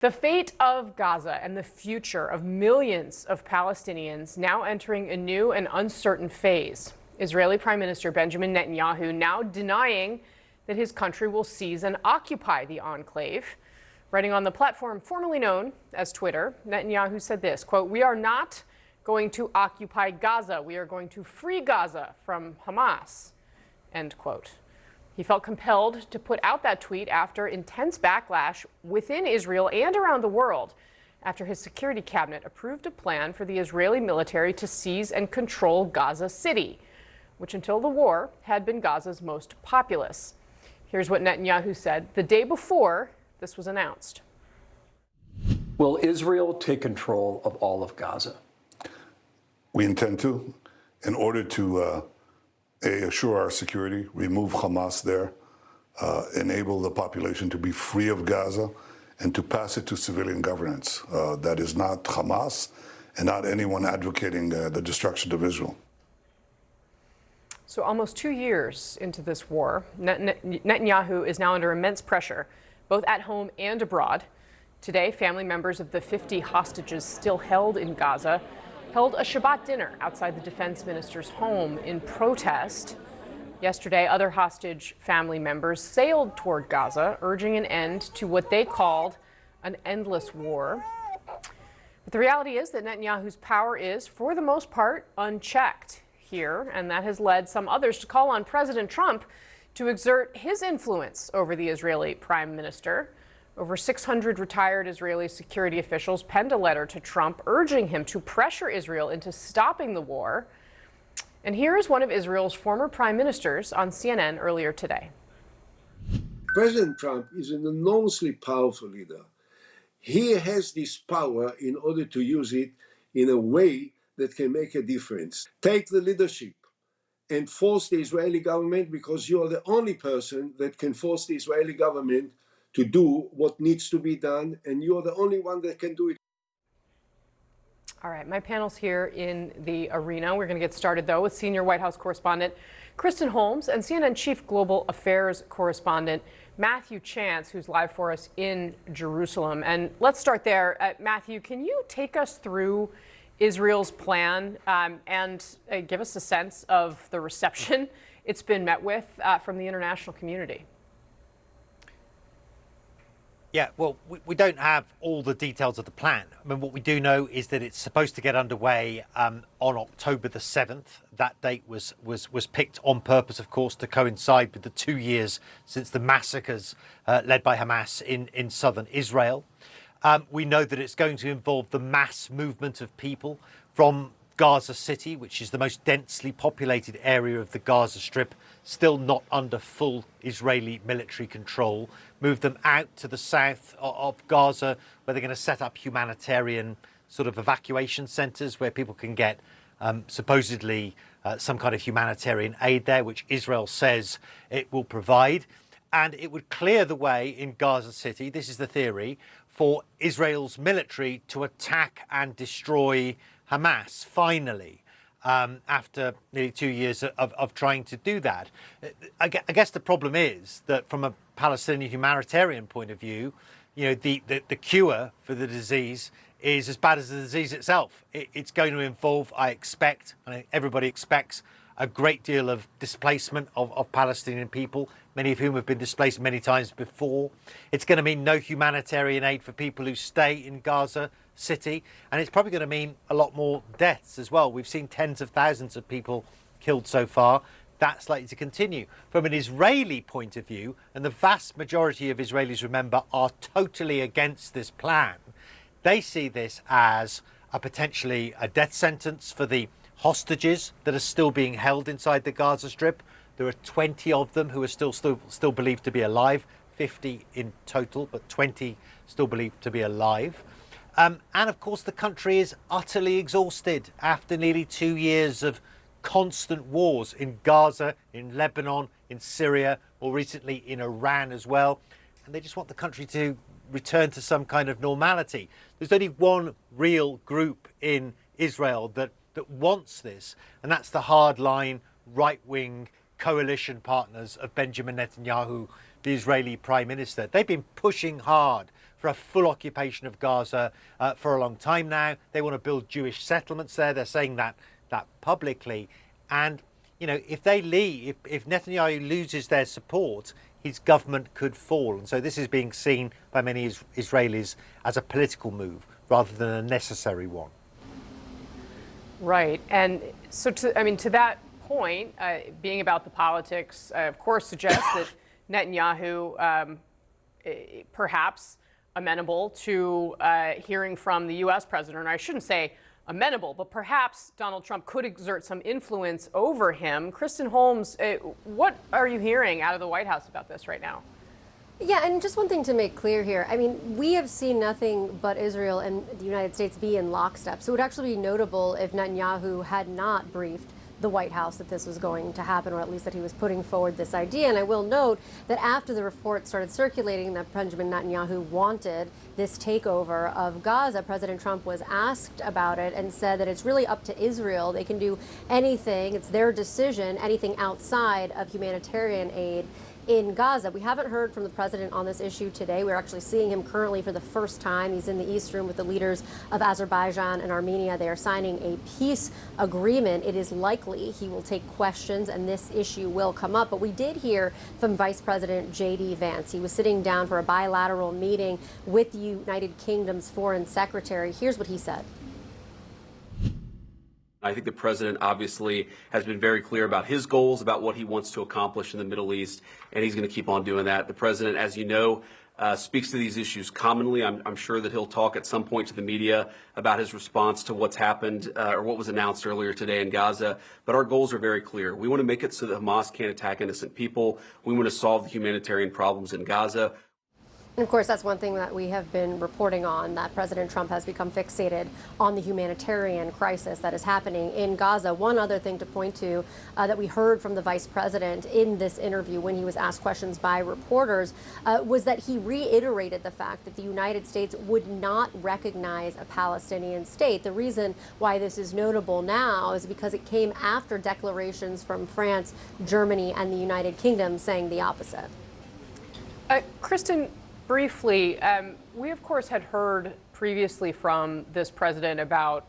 The fate of Gaza and the future of millions of Palestinians now entering a new and uncertain phase. Israeli Prime Minister Benjamin Netanyahu now denying that his country will seize and occupy the enclave. Writing on the platform formerly known as Twitter, Netanyahu said this, quote, "We are not going to occupy Gaza. We are going to free Gaza from Hamas," end quote. He felt compelled to put out that tweet after intense backlash within Israel and around the world after his security cabinet approved a plan for the Israeli military to seize and control Gaza City, which until the war had been Gaza's most populous. Here's what Netanyahu said the day before this was announced. Will Israel take control of all of Gaza? We intend to, in order to assure our security, remove Hamas there, enable the population to be free of Gaza, and to pass it to civilian governance. That is not Hamas and not anyone advocating the destruction of Israel. So almost 2 years into this war, Netanyahu is now under immense pressure, both at home and abroad. Today, family members of the 50 hostages still held in Gaza held a Shabbat dinner outside the defense minister's home in protest. Yesterday, other hostage family members sailed toward Gaza, urging an end to what they called an endless war. But the reality is that Netanyahu's power is, for the most part, unchecked here, and that has led some others to call on President Trump to exert his influence over the Israeli prime minister. Over 600 retired Israeli security officials penned a letter to Trump urging him to pressure Israel into stopping the war. And here is one of Israel's former prime ministers on CNN earlier today. President Trump is an enormously powerful leader. He has this power in order to use it in a way that can make a difference. Take the leadership and force the Israeli government, because you are the only person that can force the Israeli government to do what needs to be done, and you're the only one that can do it. All right, my panel's here in the arena. We're going to get started, though, with senior White House correspondent Kristen Holmes and CNN chief global affairs correspondent Matthew Chance, who's live for us in Jerusalem. And let's start there. Matthew, can you take us through Israel's plan and give us a sense of the reception it's been met with from the international community? Yeah, well, we don't have all the details of the plan. I mean, what we do know is that it's supposed to get underway on October the 7th. That date was picked on purpose, of course, to coincide with the 2 years since the massacres led by Hamas in southern Israel. We know that it's going to involve the mass movement of people from Gaza City, which is the most densely populated area of the Gaza Strip, still not under full Israeli military control, move them out to the south of Gaza, where they're going to set up humanitarian sort of evacuation centres where people can get supposedly some kind of humanitarian aid there, which Israel says it will provide. And it would clear the way in Gaza City, this is the theory, for Israel's military to attack and destroy Hamas, finally, after nearly 2 years of trying to do that. I guess the problem is that from a Palestinian humanitarian point of view, you know, the cure for the disease is as bad as the disease itself. It's going to involve, I expect, and everybody expects, a great deal of displacement of Palestinian people, many of whom have been displaced many times before. It's going to mean no humanitarian aid for people who stay in Gaza City, and it's probably going to mean a lot more deaths as well. We've seen tens of thousands of people killed so far. That's likely to continue. From an Israeli point of view, and the vast majority of Israelis, remember, are totally against this plan, they see this as potentially a death sentence for the hostages that are still being held inside the Gaza Strip. There are 20 of them who are still believed to be alive, 50 in total, but 20 still believed to be alive. And of course, the country is utterly exhausted after nearly 2 years of constant wars in Gaza, in Lebanon, in Syria, more recently in Iran as well. And they just want the country to return to some kind of normality. There's only one real group in Israel that wants this, and that's the hardline right-wing coalition partners of Benjamin Netanyahu, the Israeli Prime Minister. They've been pushing hard for a full occupation of Gaza for a long time now. They want to build Jewish settlements there. They're saying that publicly. And, you know, if they leave, if Netanyahu loses their support, his government could fall. And so this is being seen by many Israelis as a political move rather than a necessary one. Right. And so, to that point, being about the politics, of course, suggests that Netanyahu perhaps amenable to hearing from the U.S. president. I shouldn't say amenable, but perhaps Donald Trump could exert some influence over him. Kristen Holmes, what are you hearing out of the White House about this right now? Yeah, and just one thing to make clear here. I mean, we have seen nothing but Israel and the United States be in lockstep. So it would actually be notable if Netanyahu had not briefed the White House that this was going to happen, or at least that he was putting forward this idea. And I will note that after the report started circulating that Benjamin Netanyahu wanted this takeover of Gaza, President Trump was asked about it and said that it's really up to Israel. They can do anything, it's their decision, anything outside of humanitarian aid in Gaza. We haven't heard from the president on this issue today. We're actually seeing him currently for the first time. He's in the East Room with the leaders of Azerbaijan and Armenia. They are signing a peace agreement. It is likely he will take questions and this issue will come up. But we did hear from Vice President J.D. Vance. He was sitting down for a bilateral meeting with the United Kingdom's foreign secretary. Here's what he said. I think the president obviously has been very clear about his goals, about what he wants to accomplish in the Middle East, and he's going to keep on doing that. The president, as you know, speaks to these issues commonly. I'm sure that he'll talk at some point to the media about his response to what's happened or what was announced earlier today in Gaza. But our goals are very clear. We want to make it so that Hamas can't attack innocent people. We want to solve the humanitarian problems in Gaza. And of course, that's one thing that we have been reporting on, that President Trump has become fixated on the humanitarian crisis that is happening in Gaza. One other thing to point to that we heard from the vice president in this interview when he was asked questions by reporters was that he reiterated the fact that the United States would not recognize a Palestinian state. The reason why this is notable now is because it came after declarations from France, Germany, and the United Kingdom saying the opposite. Kristen, briefly, we of course had heard previously from this president about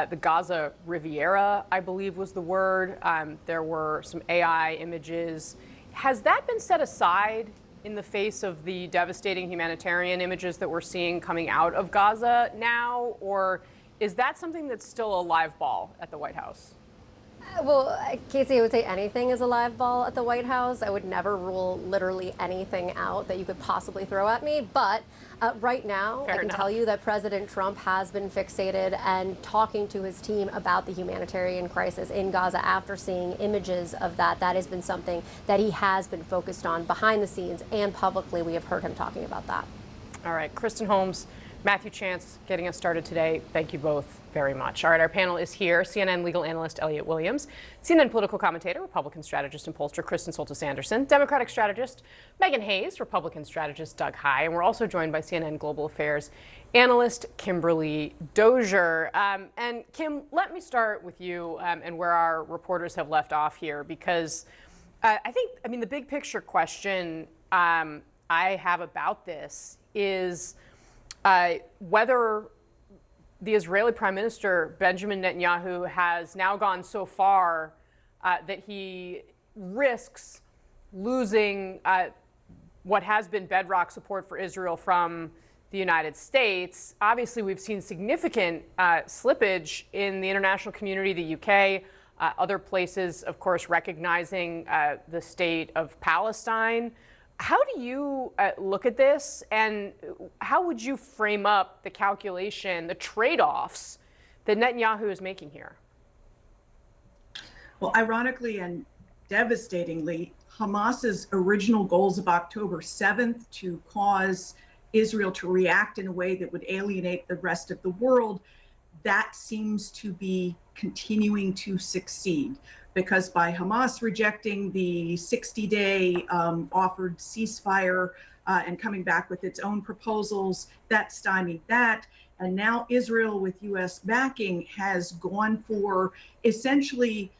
the Gaza Riviera, I believe was the word. There were some AI images. Has that been set aside in the face of the devastating humanitarian images that we're seeing coming out of Gaza now? Or is that something that's still a live ball at the White House? Well, Casey, I would say anything is a live ball at the White House. I would never rule literally anything out that you could possibly throw at me. But right now, I can tell you that President Trump has been fixated and talking to his team about the humanitarian crisis in Gaza after seeing images of that. That has been something that he has been focused on behind the scenes and publicly. We have heard him talking about that. All right, Kristen Holmes, Matthew Chance getting us started today. Thank you both very much. All right, our panel is here. CNN legal analyst Elliot Williams, CNN political commentator, Republican strategist and pollster Kristen Soltis Anderson, Democratic strategist Megan Hayes, Republican strategist Doug Heye, and we're also joined by CNN global affairs analyst Kimberly Dozier. And Kim, let me start with you and where our reporters have left off here, because I mean, the big picture question I have about this is whether the Israeli Prime Minister, Benjamin Netanyahu, has now gone so far that he risks losing what has been bedrock support for Israel from the United States. Obviously, we've seen significant slippage in the international community, the UK, other places, of course, recognizing the state of Palestine. How do you look at this, and how would you frame up the calculation, the trade-offs that Netanyahu is making here? Well, ironically and devastatingly, Hamas's original goals of October 7th to cause Israel to react in a way that would alienate the rest of the world, that seems to be continuing to succeed. Because by Hamas rejecting the 60-day offered ceasefire and coming back with its own proposals, that stymied that. And now Israel, with U.S. backing, has gone for essentially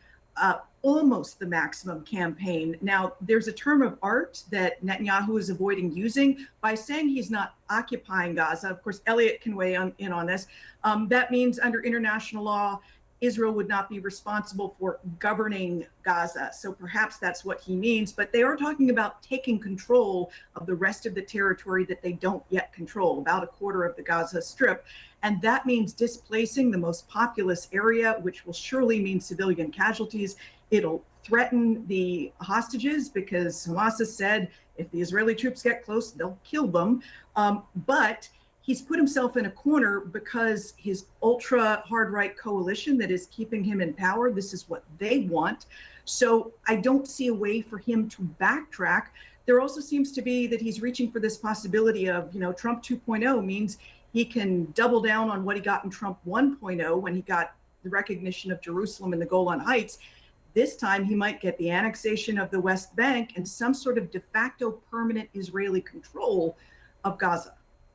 almost the maximum campaign. Now, there's a term of art that Netanyahu is avoiding using by saying he's not occupying Gaza. Of course, Elliot can weigh in on this. That means under international law, Israel would not be responsible for governing Gaza. So perhaps that's what he means. But they are talking about taking control of the rest of the territory that they don't yet control, about a quarter of the Gaza Strip. And that means displacing the most populous area, which will surely mean civilian casualties. It'll threaten the hostages because Hamas has said if the Israeli troops get close, they'll kill them. But he's put himself in a corner because his ultra hard right coalition that is keeping him in power, this is what they want. So I don't see a way for him to backtrack. There also seems to be that he's reaching for this possibility of, Trump 2.0 means he can double down on what he got in Trump 1.0 when he got the recognition of Jerusalem and the Golan Heights. This time he might get the annexation of the West Bank and some sort of de facto permanent Israeli control of Gaza.